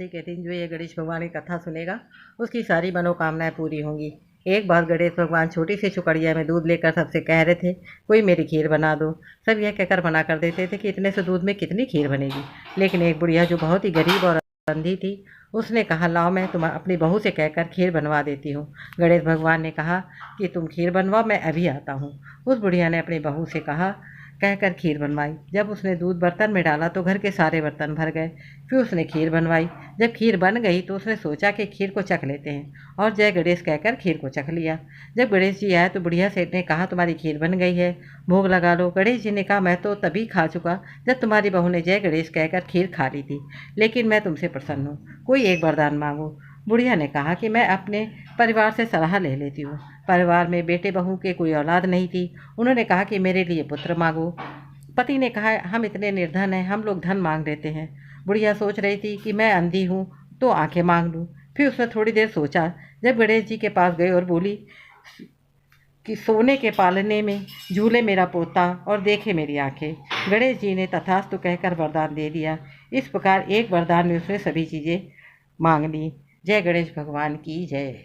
चतुर्थी के दिन जो ये गणेश भगवान की कथा सुनेगा उसकी सारी मनोकामनाएं पूरी होंगी। एक बार गणेश भगवान छोटी सी चुकड़िया में दूध लेकर सबसे कह रहे थे, कोई मेरी खीर बना दो। सब यह कहकर मना कर देते थे कि इतने से दूध में कितनी खीर बनेगी। लेकिन एक बुढ़िया जो बहुत ही गरीब और अंधी थी, उसने कहा, लाओ मैं तुम अपनी बहू से कहकर खीर बनवा देती हूँ। गणेश भगवान ने कहा कि तुम खीर बनवाओ, मैं अभी आता हूँ। उस बुढ़िया ने अपनी बहू से कहा, कहकर खीर बनवाई। जब उसने दूध बर्तन में डाला तो घर के सारे बर्तन भर गए। फिर उसने खीर बनवाई। जब खीर बन गई तो उसने सोचा कि खीर को चख लेते हैं, और जय गणेश कहकर खीर को चख लिया। जब गणेश जी आए तो बुढ़िया सेठ ने कहा, तुम्हारी खीर बन गई है, भोग लगा लो। गणेश जी ने कहा, मैं तो तभी खा चुका जब तुम्हारी बहू ने जय गणेश कहकर खीर खा ली थी, लेकिन मैं तुमसे प्रसन्न हूँ, कोई एक वरदान मांगो। बुढ़िया ने कहा कि मैं अपने परिवार से सलाह ले लेती हूँ। परिवार में बेटे बहू के कोई औलाद नहीं थी। उन्होंने कहा कि मेरे लिए पुत्र मांगो। पति ने कहा, हम इतने निर्धन हैं, हम लोग धन मांग देते हैं। बुढ़िया सोच रही थी कि मैं अंधी हूँ तो आंखें मांग लूँ। फिर उसने थोड़ी देर सोचा। जब गणेश जी के पास गई और बोली कि सोने के पालने में झूले मेरा पोता और देखे मेरी आंखें। गणेश जी ने तथास्तु कहकर वरदान दे दिया। इस प्रकार एक वरदान में उसने सभी चीज़ें मांग ली। जय गणेश भगवान की जय।